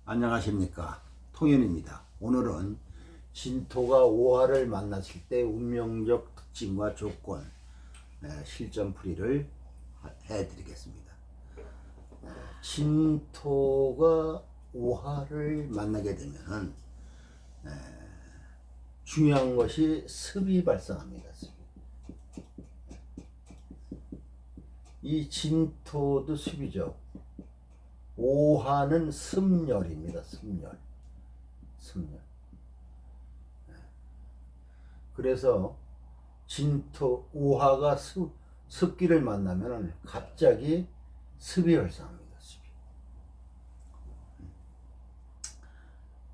안녕하십니까, 통연입니다. 오늘은 진토가 오화를 만났을 때 운명적 특징과 조건, 실전풀이를 해드리겠습니다. 진토가 오화를 만나게 되면은 중요한 것이 습이 발생합니다. 습이. 이 진토도 습이죠. 오화는 습열입니다. 습열. 그래서 진토 오화가 습기를 만나면 갑자기 습이 발생합니다. 습이.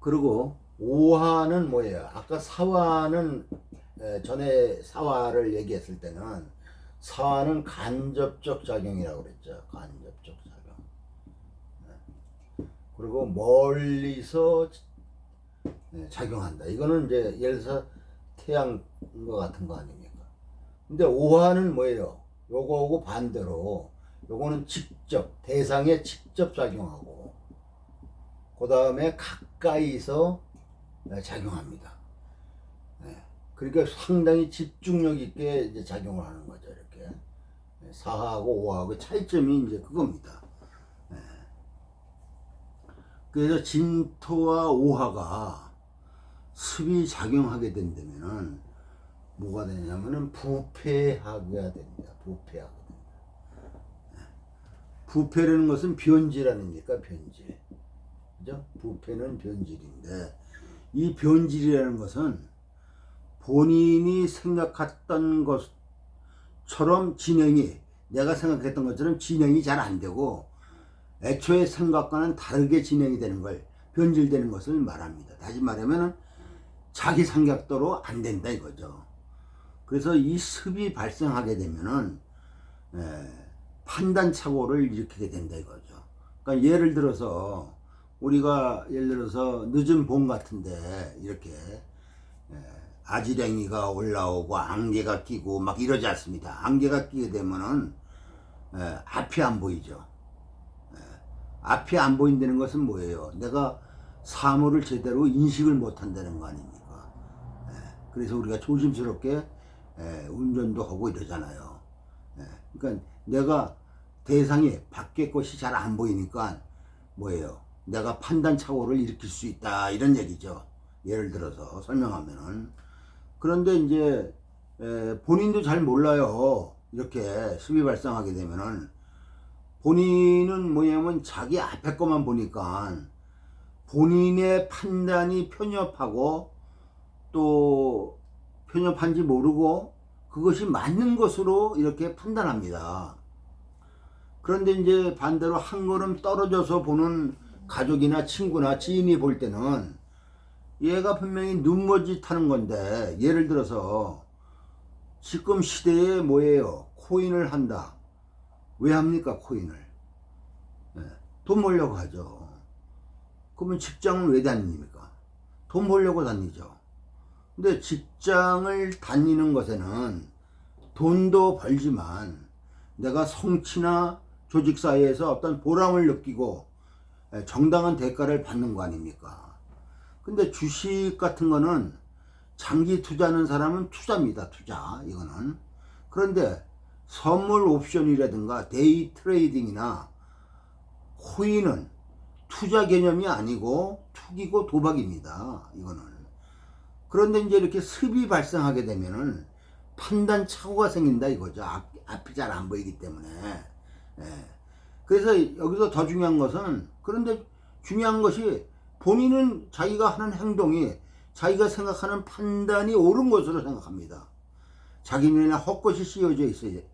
그리고 오화는 뭐예요? 아까 사화는 전에 사화를 얘기했을 때는 사화는 간접적 작용이라고 그랬죠. 간접적 작용. 그리고 멀리서 작용한다. 이거는 이제 예를 들어서 태양과 같은 거 아닙니까? 근데 오화는 뭐예요? 요거하고 반대로 요거는 직접 대상에 직접 작용하고 그 다음에 가까이서 작용합니다. 그러니까 상당히 집중력 있게 이제 작용을 하는 거죠. 이렇게 사하고 오하고의 차이점이 이제 그겁니다. 그래서 진토와 오화가 습이 작용하게 된다면은 뭐가 되냐면은 부패하게 됩니다. 부패하게 됩니다. 부패라는 것은 변질 아닙니까? 변질. 그죠? 부패는 변질인데 이 변질이라는 것은 본인이 생각했던 것처럼 진행이 내가 생각했던 것처럼 진행이 잘 안 되고 애초에 생각과는 다르게 진행이 되는 걸 변질되는 것을 말합니다. 다시 말하면 자기 생각대로 안 된다 이거죠. 그래서 이 습이 발생하게 되면은 판단 착오를 일으키게 된다 이거죠. 그러니까 예를 들어서 우리가 예를 들어서 늦은 봄 같은데 이렇게 아지랭이가 올라오고 안개가 끼고 막 이러지 않습니다. 안개가 끼게 되면은 앞이 안 보이죠. 앞이 안 보인다는 것은 뭐예요? 내가 사물을 제대로 인식을 못 한다는 거 아닙니까? 그래서 우리가 조심스럽게 운전도 하고 이러잖아요. 그러니까 내가 대상이 밖에 것이 잘 안 보이니까 뭐예요? 내가 판단 착오를 일으킬 수 있다 이런 얘기죠. 예를 들어서 설명하면은. 그런데 이제 본인도 잘 몰라요. 이렇게 습이 발생하게 되면은 본인은 뭐냐면 자기 앞에 것만 보니까 본인의 판단이 편협하고 또 편협한지 모르고 그것이 맞는 것으로 이렇게 판단합니다. 그런데 이제 반대로 한 걸음 떨어져서 보는 가족이나 친구나 지인이 볼 때는 얘가 분명히 눈머짓 하는 건데, 예를 들어서 지금 시대에 뭐예요? 코인을 한다. 왜 합니까? 코인을. 돈 벌려고 하죠. 그러면 직장은 왜 다닙니까? 돈 벌려고 다니죠. 근데 직장을 다니는 것에는 돈도 벌지만 내가 성취나 조직사회에서 어떤 보람을 느끼고 정당한 대가를 받는 거 아닙니까? 근데 주식 같은 거는 장기 투자하는 사람은 투자입니다. 투자 이거는. 그런데 선물 옵션이라든가 데이 트레이딩이나 코인은 투자 개념이 아니고 투기고 도박입니다. 이거는. 그런데 이제 이렇게 습이 발생하게 되면은 판단 착오가 생긴다 이거죠. 앞이 잘 안 보이기 때문에. 그래서 여기서 더 중요한 것은, 그런데 중요한 것이 본인은 자기가 하는 행동이 자기가 생각하는 판단이 옳은 것으로 생각합니다. 자기 눈에 헛것이 씌워져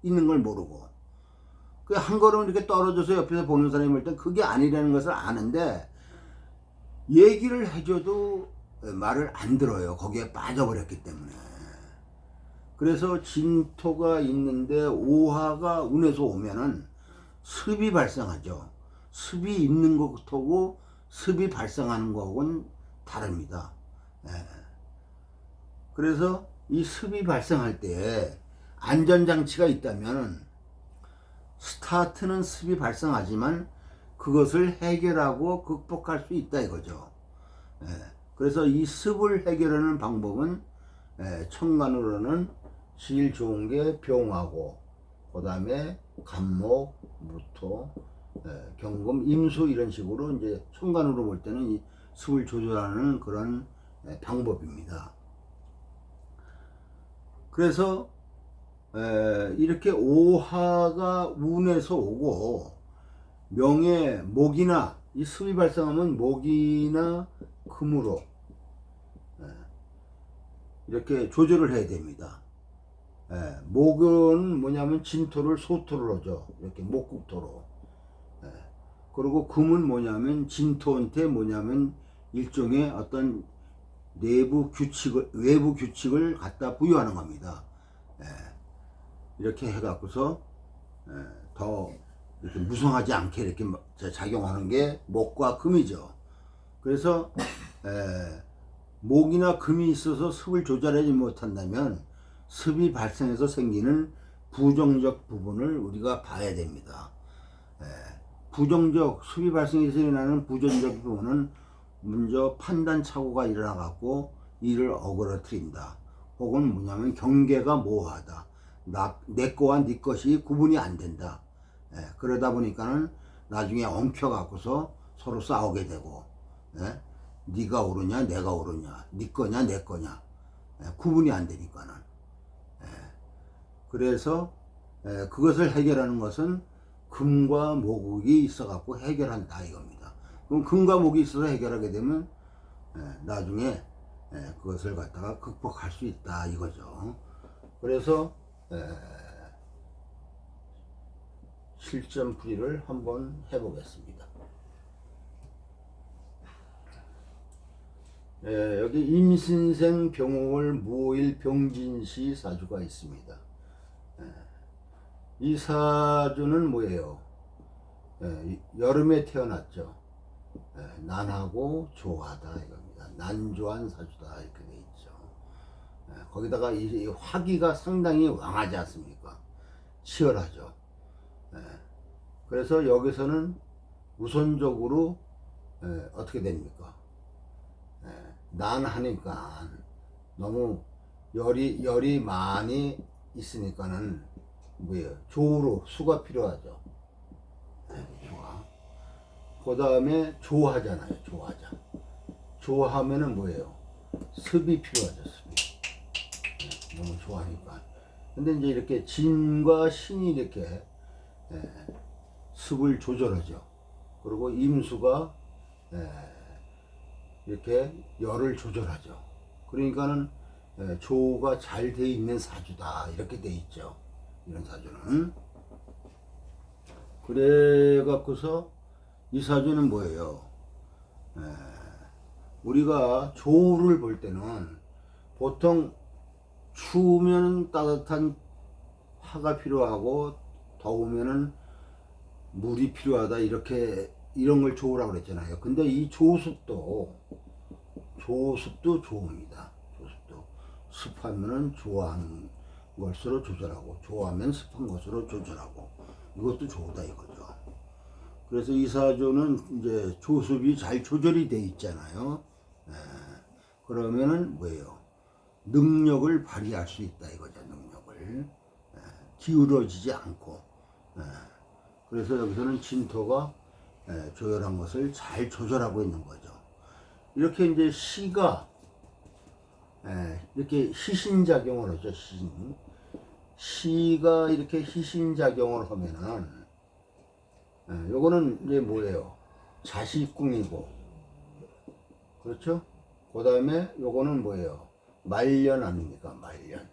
있는 걸 모르고 그 한 걸음 이렇게 떨어져서 옆에서 보는 사람이 볼 땐 그게 아니라는 것을 아는데 얘기를 해줘도 말을 안 들어요. 거기에 빠져버렸기 때문에. 그래서 진토가 있는데 오화가 운에서 오면은 습이 발생하죠. 습이 있는 것하고 습이 발생하는 거하고는 다릅니다. 그래서 이 습이 발생할 때 안전장치가 있다면 스타트는 습이 발생하지만 그것을 해결하고 극복할 수 있다 이거죠. 예, 그래서 이 습을 해결하는 방법은 천간으로는 제일 좋은 게 병하고 그 다음에 간목, 무토, 경금, 임수 이런 식으로 이제 천간으로 볼 때는 이 습을 조절하는 그런 방법입니다. 그래서 이렇게 오화가 운에서 오고 명의 목이나 이 습이 발생하면 목이나 금으로 이렇게 조절을 해야 됩니다. 목은 뭐냐면 진토를 소토를 하죠. 이렇게 목국토로. 그리고 금은 뭐냐면 진토한테 뭐냐면 일종의 어떤 내부 규칙을, 외부 규칙을 갖다 부여하는 겁니다. 이렇게 해갖고서 더 이렇게 무성하지 않게 이렇게 작용하는 게 목과 금이죠. 그래서 목이나 금이 있어서 습을 조절하지 못한다면 습이 발생해서 생기는 부정적 부분을 우리가 봐야 됩니다. 부정적, 습이 발생해서 일어나는 부정적 부분은 먼저 판단 착오가 일어나 갖고 이를 어그러뜨린다. 혹은 뭐냐면 경계가 모호하다. 내 거와 네 것이 구분이 안 된다. 그러다 보니까는 나중에 엉켜 갖고서 서로 싸우게 되고, 네가 옳으냐 내가 옳으냐, 네 거냐 내 거냐, 구분이 안 되니까는. 그래서 그것을 해결하는 것은 금과 목이 있어 갖고 해결한다 이겁니다. 그럼 금과 목이 있어서 해결하게 되면 나중에 그것을 갖다가 극복할 수 있다 이거죠. 그래서 실전풀이를 한번 해보겠습니다. 여기 임신생 병월 무오일 병진시 사주가 있습니다. 이 사주는 뭐예요? 여름에 태어났죠. 난하고 조하다 이겁니다. 난조한 사주다 이렇게 돼 있죠. 거기다가 이 화기가 상당히 왕하지 않습니까? 치열하죠. 그래서 여기서는 우선적으로 어떻게 됩니까? 난하니까 너무 열이 많이 있으니까는 뭐예요? 조로 수가 필요하죠. 조화. 그 다음에 조하잖아요. 조하자. 조하면은 뭐예요? 습이 필요하죠. 습이. 너무 좋아하니까. 근데 이제 이렇게 진과 신이 이렇게 습을 조절하죠. 그리고 임수가 이렇게 열을 조절하죠. 그러니까는 조가 잘 돼 있는 사주다 이렇게 돼 있죠. 이런 사주는. 그래 갖고서 이 사주는 뭐예요? 우리가 조를 볼 때는 보통 추우면 따뜻한 화가 필요하고 더우면은 물이 필요하다 이렇게 이런 걸 조라고 그랬잖아요. 근데 이 조습도 조입니다. 조습도 습하면은 조한 것으로 조절하고 조하면 습한 것으로 조절하고 이것도 조다 이거죠. 그래서 이 사주는 이제 조습이 잘 조절이 돼 있잖아요. 그러면은 뭐예요? 능력을 발휘할 수 있다 이거죠. 능력을 기울어지지 않고. 그래서 여기서는 진토가 조열한 것을 잘 조절하고 있는 거죠. 이렇게 이제 시가 이렇게 희신작용을 하죠. 시가 이렇게 희신작용을 하면은 요거는 이제 뭐예요? 자식궁이고, 그렇죠? 그 다음에 요거는 뭐예요? 말년 아닙니까? 말년.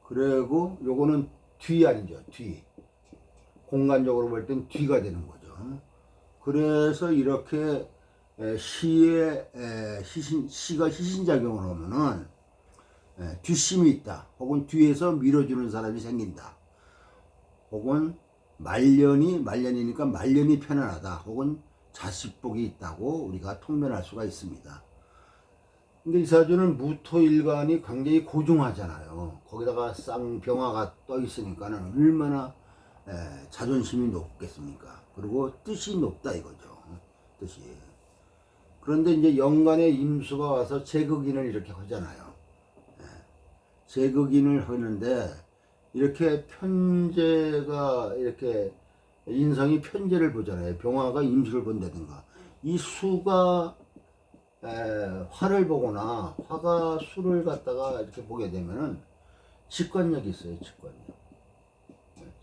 그리고 요거는 뒤 아니죠? 뒤. 공간적으로 볼 땐 뒤가 되는 거죠. 그래서 이렇게 시가 희신작용을 하면은 뒷심이 있다. 혹은 뒤에서 밀어주는 사람이 생긴다. 혹은 말년이니까 말년이 편안하다. 혹은 자식복이 있다고 우리가 통면할 수가 있습니다. 근데 이 사주는 무토일간이 굉장히 고중하잖아요. 거기다가 쌍병화가 떠 있으니까는 얼마나 자존심이 높겠습니까? 그리고 뜻이 높다 이거죠. 뜻이. 그런데 이제 연간에 임수가 와서 제극인을 이렇게 하잖아요. 제극인을 하는데 이렇게 편제가 이렇게 인성이 편제를 보잖아요. 병화가 임수를 본다든가. 이 수가 화를 보거나 화가 수를 갖다가 이렇게 보게 되면은 직관력이 있어요. 직관력.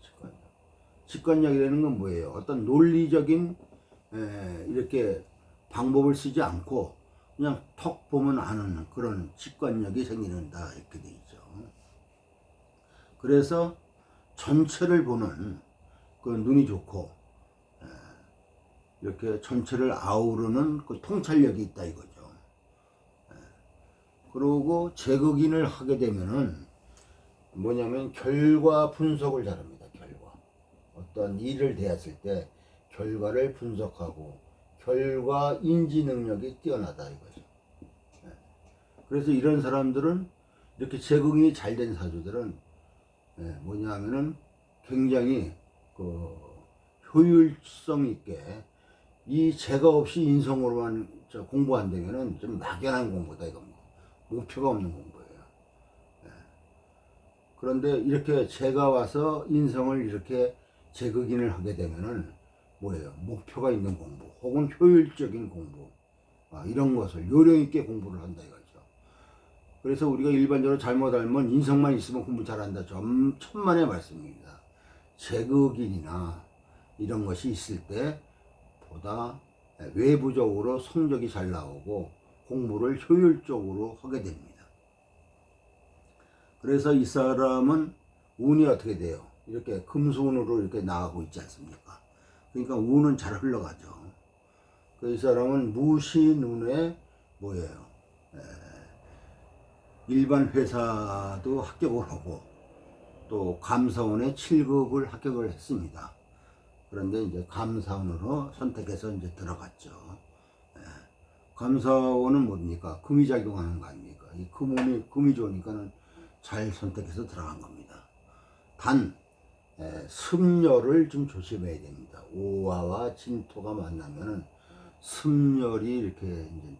직관력. 직관력이라는 건 뭐예요? 어떤 논리적인 이렇게 방법을 쓰지 않고 그냥 턱 보면 아는 그런 직관력이 생기는다 이렇게 돼 있죠. 그래서 전체를 보는 그 눈이 좋고 이렇게 전체를 아우르는 그 통찰력이 있다 이거죠. 그리고 제극인을 하게 되면은 뭐냐면 결과 분석을 잘합니다. 결과. 어떤 일을 대했을 때 결과를 분석하고 결과 인지 능력이 뛰어나다 이거죠. 그래서 이런 사람들은 이렇게 제극인이 잘 된 사주들은 뭐냐면은 굉장히 그 효율성 있게 이 제가 없이 인성으로만 공부한다면은 좀 막연한 공부다 이거 목표가 없는 공부예요. 그런데 이렇게 제가 와서 인성을 이렇게 제극인을 하게 되면은 뭐예요? 목표가 있는 공부 혹은 효율적인 공부 이런 것을 요령 있게 공부를 한다 이거죠. 그래서 우리가 일반적으로 잘못 알면 인성만 있으면 공부 잘한다. 천만의 말씀입니다. 제극인이나 이런 것이 있을 때 보다 외부적으로 성적이 잘 나오고 공부를 효율적으로 하게 됩니다. 그래서 이 사람은 운이 어떻게 돼요? 이렇게 금수운으로 이렇게 나가고 있지 않습니까? 그러니까 운은 잘 흘러가죠. 이 사람은 무신운에 뭐예요? 일반 회사도 합격을 하고 또 감사원에 7급을 합격을 했습니다. 그런데 이제 감사원으로 선택해서 이제 들어갔죠. 감사원은 뭡니까? 금이 작용하는 거 아닙니까? 이 금이 좋으니까는 잘 선택해서 들어간 겁니다. 단 습열을 좀 조심해야 됩니다. 오화와 진토가 만나면은 습열이 이렇게 이제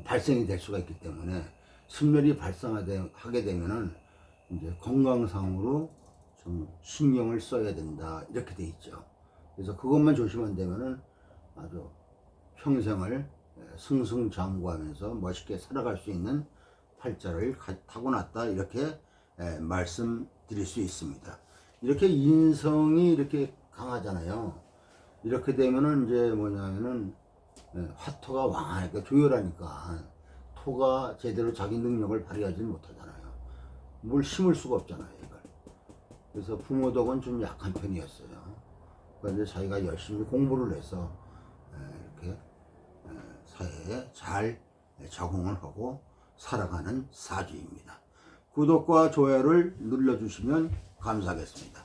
발생이 될 수가 있기 때문에 습열이 발생하게 되면은 이제 건강상으로 좀 신경을 써야 된다 이렇게 돼 있죠. 그래서 그것만 조심한다면은 아주 평생을 승승장구하면서 멋있게 살아갈 수 있는 팔자를 타고났다 이렇게 말씀드릴 수 있습니다. 이렇게 인성이 이렇게 강하잖아요. 이렇게 되면은 이제 뭐냐면은 화토가 왕하니까 조열하니까 토가 제대로 자기 능력을 발휘하지 못하잖아요. 뭘 심을 수가 없잖아요, 이걸. 그래서 부모덕은 좀 약한 편이었어요. 그런데 자기가 열심히 공부를 해서 이렇게 사회에 잘 적응을 하고 살아가는 사주입니다. 구독과 좋아요를 눌러주시면 감사하겠습니다.